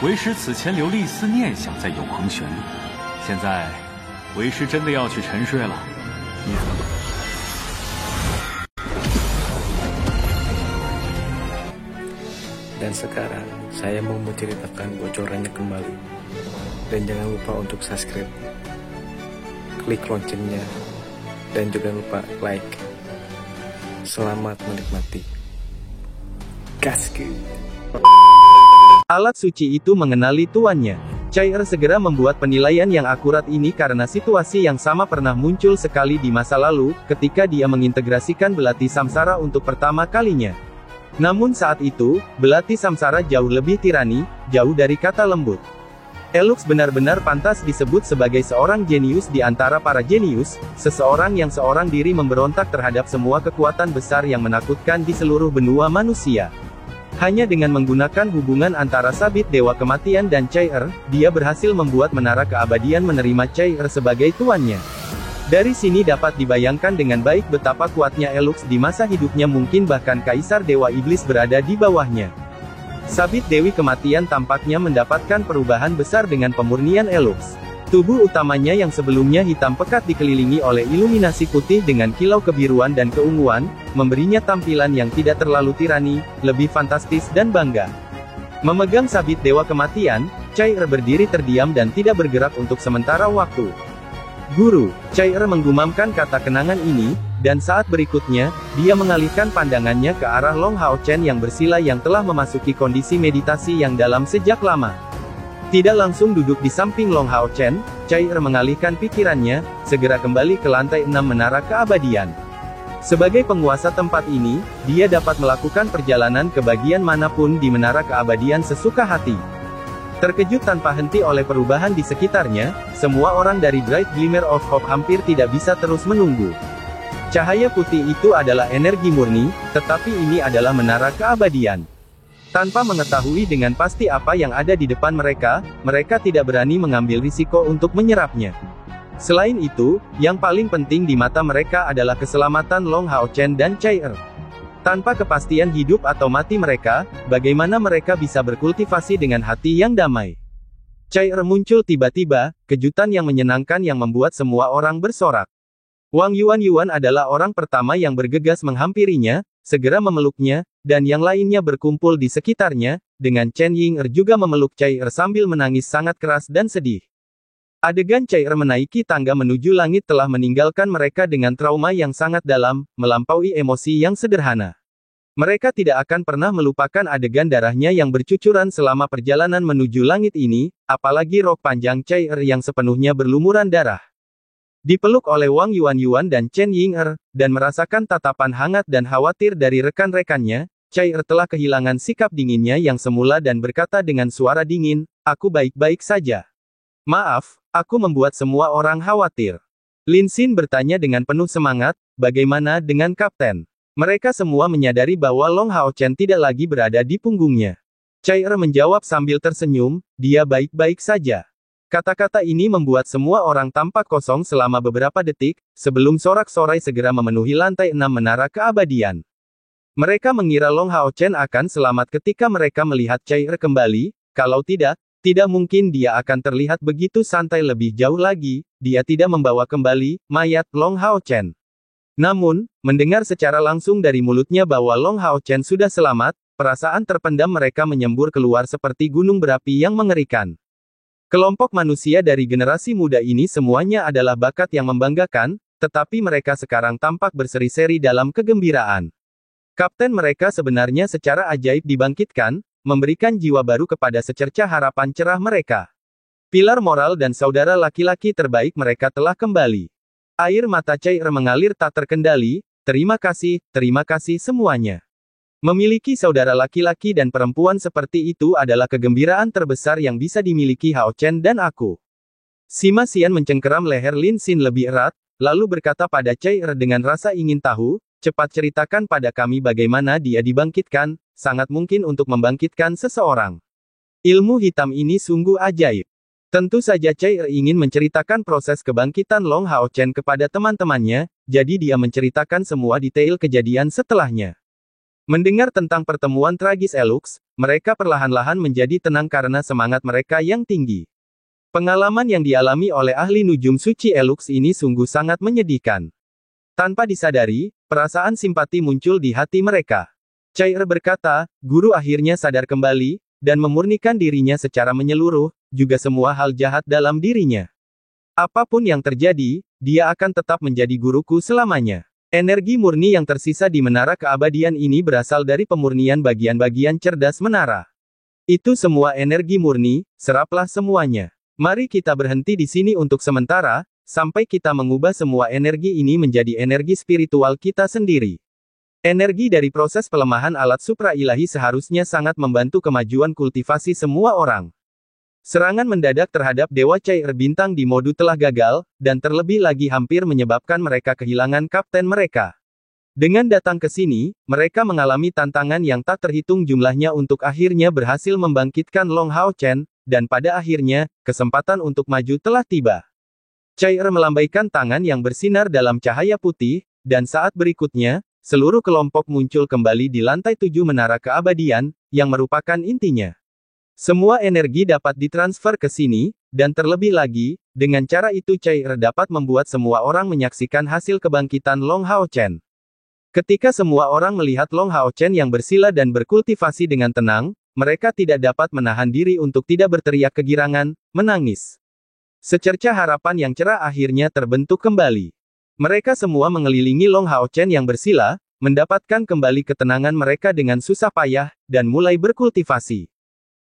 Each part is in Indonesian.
为师此前留了一丝念想在永恒旋律，现在为师真的要去沉睡了，你怎么？ Dan sekarang, saya mau menceritakan bocorannya kembali. Dan jangan lupa untuk subscribe, klik loncengnya, dan juga lupa like. Selamat menikmati. Gaskeun. Alat suci itu mengenali tuannya. Chair segera membuat penilaian yang akurat ini karena situasi yang sama pernah muncul sekali di masa lalu, ketika dia mengintegrasikan belati samsara untuk pertama kalinya. Namun saat itu, belati samsara jauh lebih tirani, jauh dari kata lembut. Elux benar-benar pantas disebut sebagai seorang jenius di antara para jenius, seseorang yang seorang diri memberontak terhadap semua kekuatan besar yang menakutkan di seluruh benua manusia. Hanya dengan menggunakan hubungan antara sabit Dewa Kematian dan Chair, dia berhasil membuat Menara Keabadian menerima Chair sebagai tuannya. Dari sini dapat dibayangkan dengan baik betapa kuatnya Elux di masa hidupnya, mungkin bahkan Kaisar Dewa Iblis berada di bawahnya. Sabit Dewi Kematian tampaknya mendapatkan perubahan besar dengan pemurnian Elux. Tubuh utamanya yang sebelumnya hitam pekat dikelilingi oleh iluminasi putih dengan kilau kebiruan dan keunguan, memberinya tampilan yang tidak terlalu tirani, lebih fantastis dan bangga. Memegang sabit Dewa Kematian, Chair berdiri terdiam dan tidak bergerak untuk sementara waktu. Guru, Chair menggumamkan kata kenangan ini, dan saat berikutnya, dia mengalihkan pandangannya ke arah Long Hao Chen yang bersila yang telah memasuki kondisi meditasi yang dalam sejak lama. Tidak langsung duduk di samping Long Hao Chen, Chair mengalihkan pikirannya, segera kembali ke lantai 6 Menara Keabadian. Sebagai penguasa tempat ini, dia dapat melakukan perjalanan ke bagian manapun di Menara Keabadian sesuka hati. Terkejut tanpa henti oleh perubahan di sekitarnya, semua orang dari Bright Glimmer of Hope hampir tidak bisa terus menunggu. Cahaya putih itu adalah energi murni, tetapi ini adalah Menara Keabadian. Tanpa mengetahui dengan pasti apa yang ada di depan mereka, mereka tidak berani mengambil risiko untuk menyerapnya. Selain itu, yang paling penting di mata mereka adalah keselamatan Long Hao Chen dan Chair. Tanpa kepastian hidup atau mati mereka, bagaimana mereka bisa berkultivasi dengan hati yang damai? Chair muncul tiba-tiba, kejutan yang menyenangkan yang membuat semua orang bersorak. Wang Yuan adalah orang pertama yang bergegas menghampirinya, segera memeluknya, dan yang lainnya berkumpul di sekitarnya, dengan Chen Ying'er juga memeluk Chair sambil menangis sangat keras dan sedih. Adegan Chair menaiki tangga menuju langit telah meninggalkan mereka dengan trauma yang sangat dalam, melampaui emosi yang sederhana. Mereka tidak akan pernah melupakan adegan darahnya yang bercucuran selama perjalanan menuju langit ini, apalagi rok panjang Chair yang sepenuhnya berlumuran darah. Dipeluk oleh Wang Yuan dan Chen Ying'er, dan merasakan tatapan hangat dan khawatir dari rekan-rekannya, Chair telah kehilangan sikap dinginnya yang semula dan berkata dengan suara dingin, "Aku baik-baik saja. Maaf, aku membuat semua orang khawatir." Lin Xin bertanya dengan penuh semangat, "Bagaimana dengan Kapten?" Mereka semua menyadari bahwa Long Hao Chen tidak lagi berada di punggungnya. Chair menjawab sambil tersenyum, "Dia baik-baik saja." Kata-kata ini membuat semua orang tampak kosong selama beberapa detik, sebelum sorak-sorai segera memenuhi lantai 6 Menara Keabadian. Mereka mengira Long Hao Chen akan selamat ketika mereka melihat Chair kembali, kalau tidak mungkin dia akan terlihat begitu santai lebih jauh lagi, dia tidak membawa kembali mayat Long Hao Chen. Namun, mendengar secara langsung dari mulutnya bahwa Long Hao Chen sudah selamat, perasaan terpendam mereka menyembur keluar seperti gunung berapi yang mengerikan. Kelompok manusia dari generasi muda ini semuanya adalah bakat yang membanggakan, tetapi mereka sekarang tampak berseri-seri dalam kegembiraan. Kapten mereka sebenarnya secara ajaib dibangkitkan, memberikan jiwa baru kepada secercah harapan cerah mereka. Pilar moral dan saudara laki-laki terbaik mereka telah kembali. Air mata Chair mengalir tak terkendali, terima kasih semuanya. Memiliki saudara laki-laki dan perempuan seperti itu adalah kegembiraan terbesar yang bisa dimiliki Hao Chen dan aku. Sima Xian mencengkeram leher Lin Xin lebih erat, lalu berkata pada Chair dengan rasa ingin tahu, "Cepat ceritakan pada kami bagaimana dia dibangkitkan, sangat mungkin untuk membangkitkan seseorang. Ilmu hitam ini sungguh ajaib." Tentu saja Chair ingin menceritakan proses kebangkitan Long Hao Chen kepada teman-temannya, jadi dia menceritakan semua detail kejadian setelahnya. Mendengar tentang pertemuan tragis Elux, mereka perlahan-lahan menjadi tenang karena semangat mereka yang tinggi. Pengalaman yang dialami oleh ahli nujum suci Elux ini sungguh sangat menyedihkan. Tanpa disadari, perasaan simpati muncul di hati mereka. Chair berkata, guru akhirnya sadar kembali, dan memurnikan dirinya secara menyeluruh, juga semua hal jahat dalam dirinya. Apapun yang terjadi, dia akan tetap menjadi guruku selamanya. Energi murni yang tersisa di menara keabadian ini berasal dari pemurnian bagian-bagian cerdas menara. Itu semua energi murni, seraplah semuanya. Mari kita berhenti di sini untuk sementara, sampai kita mengubah semua energi ini menjadi energi spiritual kita sendiri. Energi dari proses pelemahan alat supra ilahi seharusnya sangat membantu kemajuan kultivasi semua orang. Serangan mendadak terhadap Dewa Cair Bintang di Modu telah gagal, dan terlebih lagi hampir menyebabkan mereka kehilangan kapten mereka. Dengan datang ke sini, mereka mengalami tantangan yang tak terhitung jumlahnya untuk akhirnya berhasil membangkitkan Long Hao Chen, dan pada akhirnya, kesempatan untuk maju telah tiba. Cair melambaikan tangan yang bersinar dalam cahaya putih, dan saat berikutnya, seluruh kelompok muncul kembali di lantai 7 menara keabadian, yang merupakan intinya. Semua energi dapat ditransfer ke sini, dan terlebih lagi, dengan cara itu Cair dapat membuat semua orang menyaksikan hasil kebangkitan Long Hao Chen. Ketika semua orang melihat Long Hao Chen yang bersila dan berkultivasi dengan tenang, mereka tidak dapat menahan diri untuk tidak berteriak kegirangan, menangis. Secercah harapan yang cerah akhirnya terbentuk kembali. Mereka semua mengelilingi Long Hao Chen yang bersila, mendapatkan kembali ketenangan mereka dengan susah payah, dan mulai berkultivasi.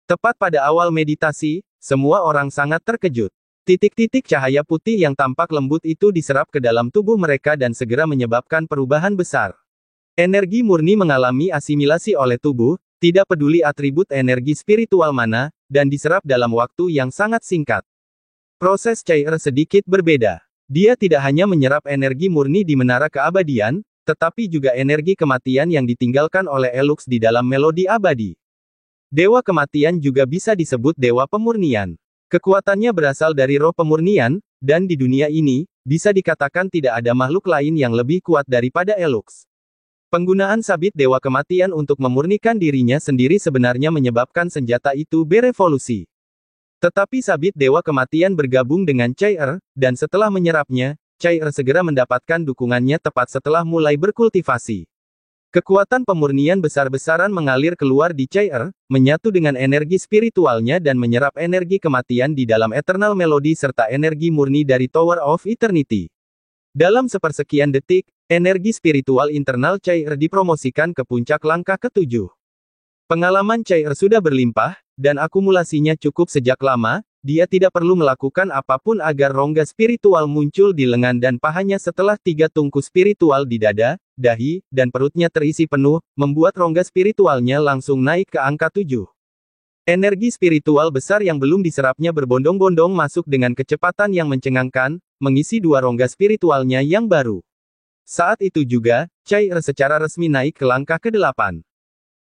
Tepat pada awal meditasi, semua orang sangat terkejut. Titik-titik cahaya putih yang tampak lembut itu diserap ke dalam tubuh mereka dan segera menyebabkan perubahan besar. Energi murni mengalami asimilasi oleh tubuh, tidak peduli atribut energi spiritual mana, dan diserap dalam waktu yang sangat singkat. Proses Cair sedikit berbeda. Dia tidak hanya menyerap energi murni di menara keabadian, tetapi juga energi kematian yang ditinggalkan oleh Elux di dalam melodi abadi. Dewa kematian juga bisa disebut dewa pemurnian. Kekuatannya berasal dari roh pemurnian, dan di dunia ini, bisa dikatakan tidak ada makhluk lain yang lebih kuat daripada Elux. Penggunaan sabit dewa kematian untuk memurnikan dirinya sendiri sebenarnya menyebabkan senjata itu berevolusi. Tetapi sabit dewa kematian bergabung dengan Cair, dan setelah menyerapnya, Cair segera mendapatkan dukungannya tepat setelah mulai berkultivasi. Kekuatan pemurnian besar-besaran mengalir keluar di Cair, menyatu dengan energi spiritualnya dan menyerap energi kematian di dalam Eternal Melody serta energi murni dari Tower of Eternity. Dalam sepersekian detik, energi spiritual internal Cair dipromosikan ke puncak langkah ke-7. Pengalaman Cair sudah berlimpah, dan akumulasinya cukup sejak lama, dia tidak perlu melakukan apapun agar rongga spiritual muncul di lengan dan pahanya setelah 3 tungku spiritual di dada, dahi, dan perutnya terisi penuh, membuat rongga spiritualnya langsung naik ke angka 7. Energi spiritual besar yang belum diserapnya berbondong-bondong masuk dengan kecepatan yang mencengangkan, mengisi 2 rongga spiritualnya yang baru. Saat itu juga, Cair secara resmi naik ke langkah ke-8.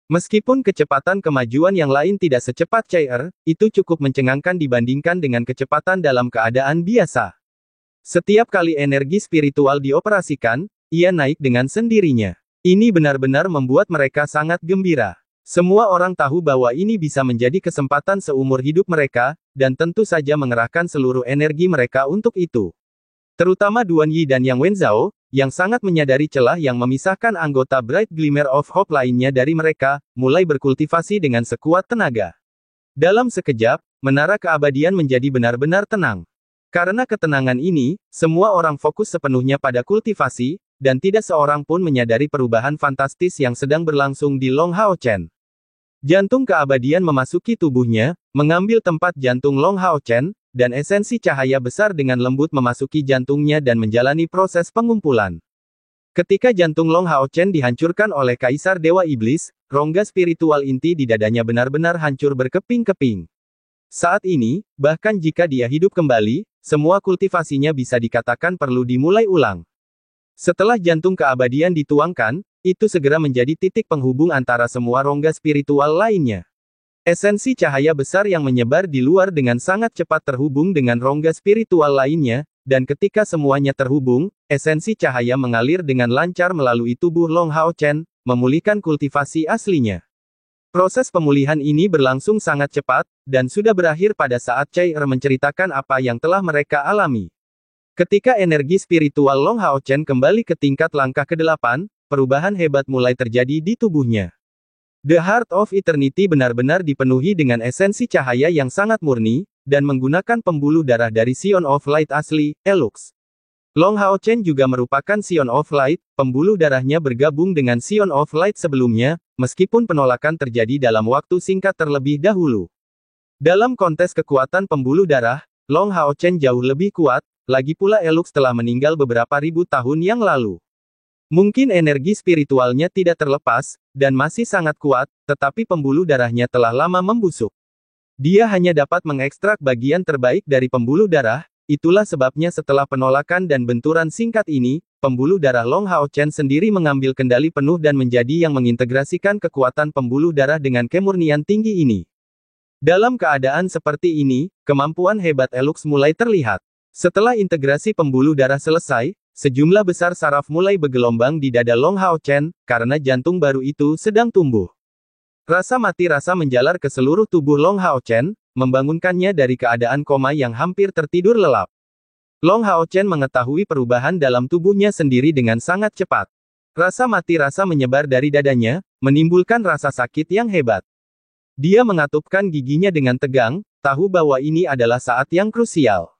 Meskipun kecepatan kemajuan yang lain tidak secepat Cair, itu cukup mencengangkan dibandingkan dengan kecepatan dalam keadaan biasa. Setiap kali energi spiritual dioperasikan, ia naik dengan sendirinya. Ini benar-benar membuat mereka sangat gembira. Semua orang tahu bahwa ini bisa menjadi kesempatan seumur hidup mereka, dan tentu saja mengerahkan seluruh energi mereka untuk itu. Terutama Duan Yi dan Yang Wenzhao, yang sangat menyadari celah yang memisahkan anggota Bright Glimmer of Hope lainnya dari mereka, mulai berkultivasi dengan sekuat tenaga. Dalam sekejap, menara keabadian menjadi benar-benar tenang. Karena ketenangan ini, semua orang fokus sepenuhnya pada kultivasi, dan tidak seorang pun menyadari perubahan fantastis yang sedang berlangsung di Long Hao Chen. Jantung keabadian memasuki tubuhnya, mengambil tempat jantung Long Hao Chen, dan esensi cahaya besar dengan lembut memasuki jantungnya dan menjalani proses pengumpulan. Ketika jantung Long Hao Chen dihancurkan oleh Kaisar Dewa Iblis, rongga spiritual inti di dadanya benar-benar hancur berkeping-keping. Saat ini, bahkan jika dia hidup kembali, semua kultivasinya bisa dikatakan perlu dimulai ulang. Setelah jantung keabadian dituangkan, itu segera menjadi titik penghubung antara semua rongga spiritual lainnya. Esensi cahaya besar yang menyebar di luar dengan sangat cepat terhubung dengan rongga spiritual lainnya, dan ketika semuanya terhubung, esensi cahaya mengalir dengan lancar melalui tubuh Long Hao Chen, memulihkan kultivasi aslinya. Proses pemulihan ini berlangsung sangat cepat, dan sudah berakhir pada saat Chai menceritakan apa yang telah mereka alami. Ketika energi spiritual Long Hao Chen kembali ke tingkat langkah ke-8, perubahan hebat mulai terjadi di tubuhnya. The Heart of Eternity benar-benar dipenuhi dengan esensi cahaya yang sangat murni, dan menggunakan pembuluh darah dari Sion of Light asli, Elux. Long Hao Chen juga merupakan Sion of Light, pembuluh darahnya bergabung dengan Sion of Light sebelumnya, meskipun penolakan terjadi dalam waktu singkat terlebih dahulu. Dalam kontes kekuatan pembuluh darah, Long Hao Chen jauh lebih kuat, lagi pula Elux telah meninggal beberapa ribu tahun yang lalu. Mungkin energi spiritualnya tidak terlepas, dan masih sangat kuat, tetapi pembuluh darahnya telah lama membusuk. Dia hanya dapat mengekstrak bagian terbaik dari pembuluh darah, itulah sebabnya setelah penolakan dan benturan singkat ini, pembuluh darah Long Hao Chen sendiri mengambil kendali penuh dan menjadi yang mengintegrasikan kekuatan pembuluh darah dengan kemurnian tinggi ini. Dalam keadaan seperti ini, kemampuan hebat Elux mulai terlihat. Setelah integrasi pembuluh darah selesai, sejumlah besar saraf mulai bergelombang di dada Long Hao Chen, karena jantung baru itu sedang tumbuh. Rasa mati rasa menjalar ke seluruh tubuh Long Hao Chen, membangunkannya dari keadaan koma yang hampir tertidur lelap. Long Hao Chen mengetahui perubahan dalam tubuhnya sendiri dengan sangat cepat. Rasa mati rasa menyebar dari dadanya, menimbulkan rasa sakit yang hebat. Dia mengatupkan giginya dengan tegang, tahu bahwa ini adalah saat yang krusial.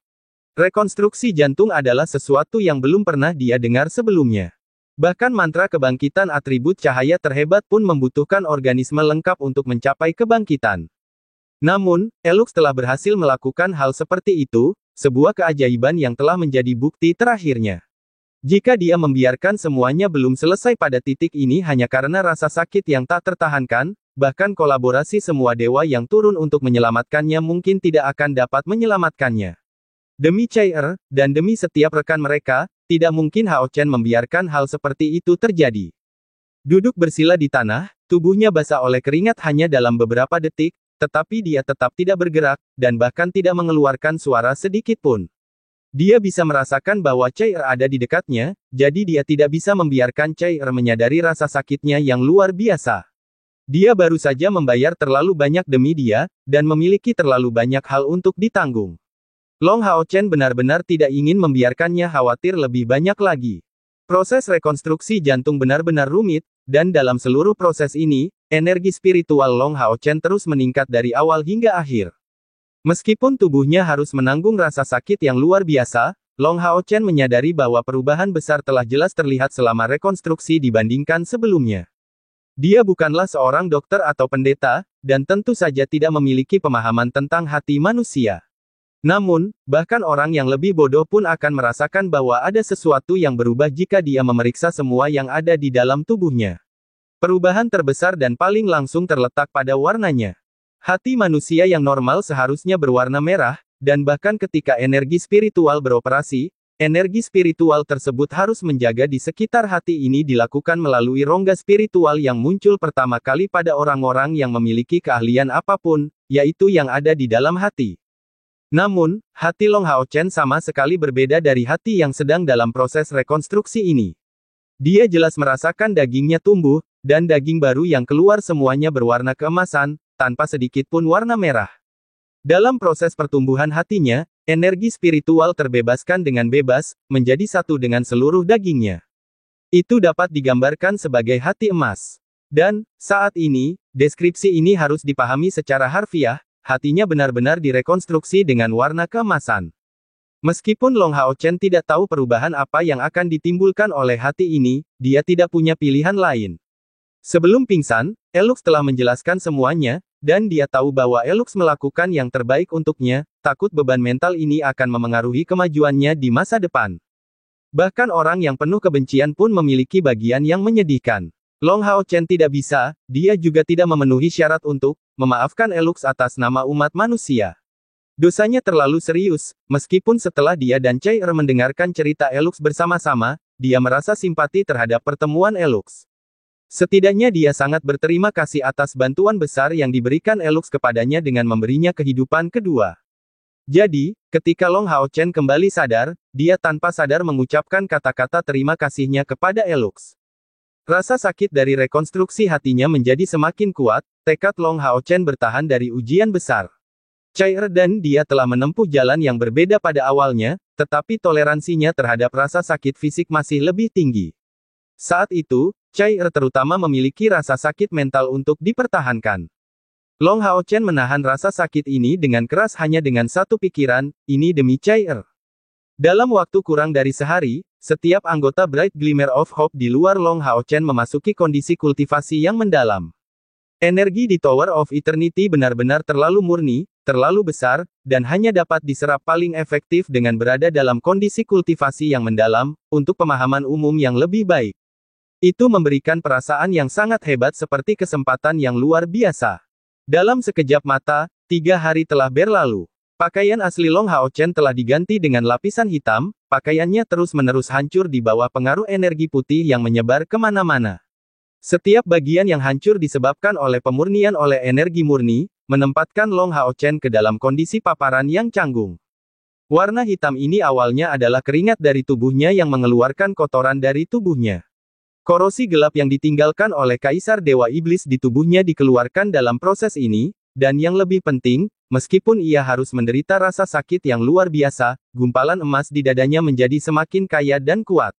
Rekonstruksi jantung adalah sesuatu yang belum pernah dia dengar sebelumnya. Bahkan mantra kebangkitan atribut cahaya terhebat pun membutuhkan organisme lengkap untuk mencapai kebangkitan. Namun, Elux telah berhasil melakukan hal seperti itu, sebuah keajaiban yang telah menjadi bukti terakhirnya. Jika dia membiarkan semuanya belum selesai pada titik ini hanya karena rasa sakit yang tak tertahankan, bahkan kolaborasi semua dewa yang turun untuk menyelamatkannya mungkin tidak akan dapat menyelamatkannya. Demi Chai dan demi setiap rekan mereka, tidak mungkin Hao Chen membiarkan hal seperti itu terjadi. Duduk bersila di tanah, tubuhnya basah oleh keringat hanya dalam beberapa detik, tetapi dia tetap tidak bergerak, dan bahkan tidak mengeluarkan suara sedikit pun. Dia bisa merasakan bahwa Chai ada di dekatnya, jadi dia tidak bisa membiarkan Chai menyadari rasa sakitnya yang luar biasa. Dia baru saja membayar terlalu banyak demi dia, dan memiliki terlalu banyak hal untuk ditanggung. Long Hao Chen benar-benar tidak ingin membiarkannya khawatir lebih banyak lagi. Proses rekonstruksi jantung benar-benar rumit, dan dalam seluruh proses ini, energi spiritual Long Hao Chen terus meningkat dari awal hingga akhir. Meskipun tubuhnya harus menanggung rasa sakit yang luar biasa, Long Hao Chen menyadari bahwa perubahan besar telah jelas terlihat selama rekonstruksi dibandingkan sebelumnya. Dia bukanlah seorang dokter atau pendeta, dan tentu saja tidak memiliki pemahaman tentang hati manusia. Namun, bahkan orang yang lebih bodoh pun akan merasakan bahwa ada sesuatu yang berubah jika dia memeriksa semua yang ada di dalam tubuhnya. Perubahan terbesar dan paling langsung terletak pada warnanya. Hati manusia yang normal seharusnya berwarna merah, dan bahkan ketika energi spiritual beroperasi, energi spiritual tersebut harus menjaga di sekitar hati ini dilakukan melalui rongga spiritual yang muncul pertama kali pada orang-orang yang memiliki keahlian apapun, yaitu yang ada di dalam hati. Namun, hati Long Hao Chen sama sekali berbeda dari hati yang sedang dalam proses rekonstruksi ini. Dia jelas merasakan dagingnya tumbuh, dan daging baru yang keluar semuanya berwarna keemasan, tanpa sedikit pun warna merah. Dalam proses pertumbuhan hatinya, energi spiritual terbebaskan dengan bebas, menjadi satu dengan seluruh dagingnya. Itu dapat digambarkan sebagai hati emas. Dan, saat ini, deskripsi ini harus dipahami secara harfiah, hatinya benar-benar direkonstruksi dengan warna keemasan. Meskipun Long Hao Chen tidak tahu perubahan apa yang akan ditimbulkan oleh hati ini, dia tidak punya pilihan lain. Sebelum pingsan, Elux telah menjelaskan semuanya, dan dia tahu bahwa Elux melakukan yang terbaik untuknya, takut beban mental ini akan memengaruhi kemajuannya di masa depan. Bahkan orang yang penuh kebencian pun memiliki bagian yang menyedihkan. Long Hao Chen tidak bisa, dia juga tidak memenuhi syarat untuk memaafkan Elux atas nama umat manusia. Dosanya terlalu serius, meskipun setelah dia dan Chai mendengarkan cerita Elux bersama-sama, dia merasa simpati terhadap pertemuan Elux. Setidaknya dia sangat berterima kasih atas bantuan besar yang diberikan Elux kepadanya dengan memberinya kehidupan kedua. Jadi, ketika Long Hao Chen kembali sadar, dia tanpa sadar mengucapkan kata-kata terima kasihnya kepada Elux. Rasa sakit dari rekonstruksi hatinya menjadi semakin kuat, tekad Long Hao Chen bertahan dari ujian besar. Chai dan dia telah menempuh jalan yang berbeda pada awalnya, tetapi toleransinya terhadap rasa sakit fisik masih lebih tinggi. Saat itu, Chai terutama memiliki rasa sakit mental untuk dipertahankan. Long Hao Chen menahan rasa sakit ini dengan keras hanya dengan satu pikiran, ini demi Chai. Dalam waktu kurang dari sehari, setiap anggota Bright Glimmer of Hope di luar Long Hao Chen memasuki kondisi kultivasi yang mendalam. Energi di Tower of Eternity benar-benar terlalu murni, terlalu besar, dan hanya dapat diserap paling efektif dengan berada dalam kondisi kultivasi yang mendalam, untuk pemahaman umum yang lebih baik. Itu memberikan perasaan yang sangat hebat seperti kesempatan yang luar biasa. Dalam sekejap mata, 3 hari telah berlalu. Pakaian asli Long Hao Chen telah diganti dengan lapisan hitam, pakaiannya terus-menerus hancur di bawah pengaruh energi putih yang menyebar kemana-mana. Setiap bagian yang hancur disebabkan oleh pemurnian oleh energi murni, menempatkan Long Hao Chen ke dalam kondisi paparan yang canggung. Warna hitam ini awalnya adalah keringat dari tubuhnya yang mengeluarkan kotoran dari tubuhnya. Korosi gelap yang ditinggalkan oleh Kaisar Dewa Iblis di tubuhnya dikeluarkan dalam proses ini, dan yang lebih penting, meskipun ia harus menderita rasa sakit yang luar biasa, gumpalan emas di dadanya menjadi semakin kaya dan kuat.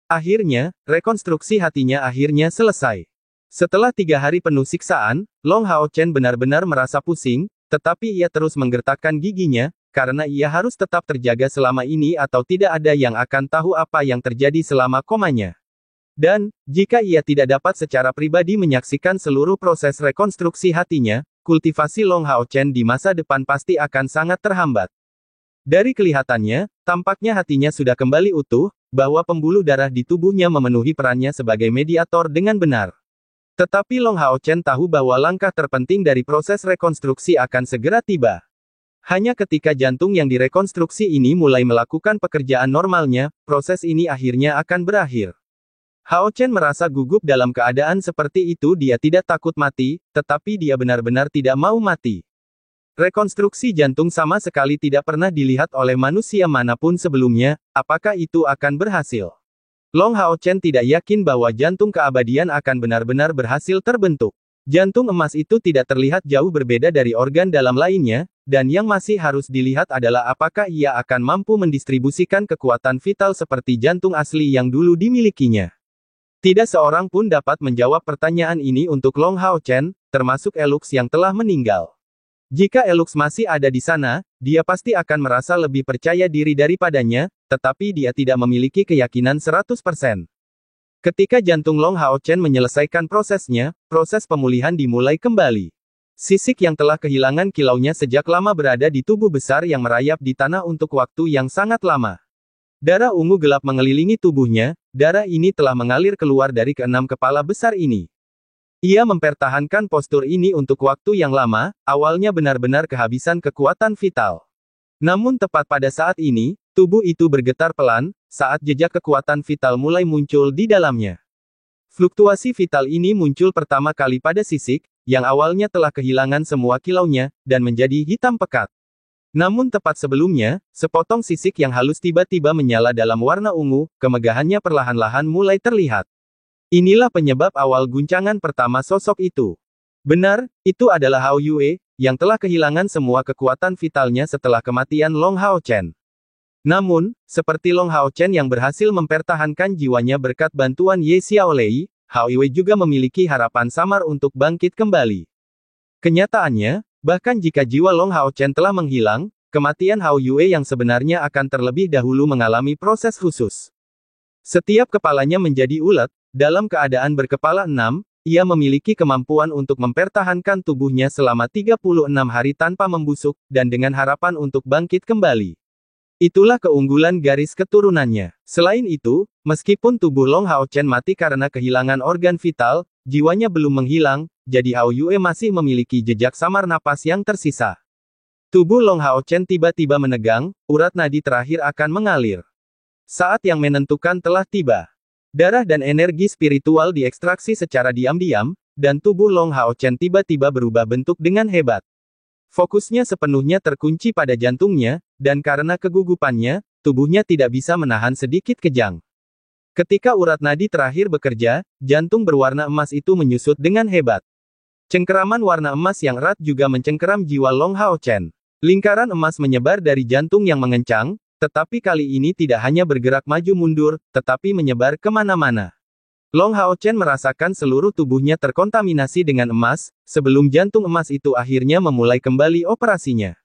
Akhirnya, rekonstruksi hatinya akhirnya selesai. Setelah 3 hari penuh siksaan, Long Hao Chen benar-benar merasa pusing, tetapi ia terus menggertakkan giginya, karena ia harus tetap terjaga selama ini atau tidak ada yang akan tahu apa yang terjadi selama komanya. Dan, jika ia tidak dapat secara pribadi menyaksikan seluruh proses rekonstruksi hatinya, kultivasi Long Hao Chen di masa depan pasti akan sangat terhambat. Dari kelihatannya, tampaknya hatinya sudah kembali utuh, bahwa pembuluh darah di tubuhnya memenuhi perannya sebagai mediator dengan benar. Tetapi Long Hao Chen tahu bahwa langkah terpenting dari proses rekonstruksi akan segera tiba. Hanya ketika jantung yang direkonstruksi ini mulai melakukan pekerjaan normalnya, proses ini akhirnya akan berakhir. Hao Chen merasa gugup dalam keadaan seperti itu. Dia tidak takut mati, tetapi dia benar-benar tidak mau mati. Rekonstruksi jantung sama sekali tidak pernah dilihat oleh manusia manapun sebelumnya, apakah itu akan berhasil? Long Hao Chen tidak yakin bahwa jantung keabadian akan benar-benar berhasil terbentuk. Jantung emas itu tidak terlihat jauh berbeda dari organ dalam lainnya, dan yang masih harus dilihat adalah apakah ia akan mampu mendistribusikan kekuatan vital seperti jantung asli yang dulu dimilikinya. Tidak seorang pun dapat menjawab pertanyaan ini untuk Long Hao Chen, termasuk Elux yang telah meninggal. Jika Elux masih ada di sana, dia pasti akan merasa lebih percaya diri daripadanya, tetapi dia tidak memiliki keyakinan 100%. Ketika jantung Long Hao Chen menyelesaikan prosesnya, proses pemulihan dimulai kembali. Sisik yang telah kehilangan kilaunya sejak lama berada di tubuh besar yang merayap di tanah untuk waktu yang sangat lama. Darah ungu gelap mengelilingi tubuhnya, darah ini telah mengalir keluar dari keenam kepala besar ini. Ia mempertahankan postur ini untuk waktu yang lama, awalnya benar-benar kehabisan kekuatan vital. Namun tepat pada saat ini, tubuh itu bergetar pelan, saat jejak kekuatan vital mulai muncul di dalamnya. Fluktuasi vital ini muncul pertama kali pada sisik, yang awalnya telah kehilangan semua kilaunya, dan menjadi hitam pekat. Namun tepat sebelumnya, sepotong sisik yang halus tiba-tiba menyala dalam warna ungu, kemegahannya perlahan-lahan mulai terlihat. Inilah penyebab awal guncangan pertama sosok itu. Benar, itu adalah Hao Yue, yang telah kehilangan semua kekuatan vitalnya setelah kematian Long Hao Chen. Namun, seperti Long Hao Chen yang berhasil mempertahankan jiwanya berkat bantuan Ye Xiaolei, Hao Yue juga memiliki harapan samar untuk bangkit kembali. Kenyataannya, bahkan jika jiwa Long Hao Chen telah menghilang, kematian Hao Yue yang sebenarnya akan terlebih dahulu mengalami proses khusus. Setiap kepalanya menjadi ulet, dalam keadaan berkepala 6, ia memiliki kemampuan untuk mempertahankan tubuhnya selama 36 hari tanpa membusuk, dan dengan harapan untuk bangkit kembali. Itulah keunggulan garis keturunannya. Selain itu, meskipun tubuh Long Hao Chen mati karena kehilangan organ vital, jiwanya belum menghilang, jadi Hao Yue masih memiliki jejak samar napas yang tersisa. Tubuh Long Hao Chen tiba-tiba menegang, urat nadi terakhir akan mengalir. Saat yang menentukan telah tiba. Darah dan energi spiritual diekstraksi secara diam-diam, dan tubuh Long Hao Chen tiba-tiba berubah bentuk dengan hebat. Fokusnya sepenuhnya terkunci pada jantungnya, dan karena kegugupannya, tubuhnya tidak bisa menahan sedikit kejang. Ketika urat nadi terakhir bekerja, jantung berwarna emas itu menyusut dengan hebat. Cengkeraman warna emas yang erat juga mencengkeram jiwa Long Hao Chen. Lingkaran emas menyebar dari jantung yang mengencang, tetapi kali ini tidak hanya bergerak maju mundur, tetapi menyebar kemana-mana. Long Hao Chen merasakan seluruh tubuhnya terkontaminasi dengan emas, sebelum jantung emas itu akhirnya memulai kembali operasinya.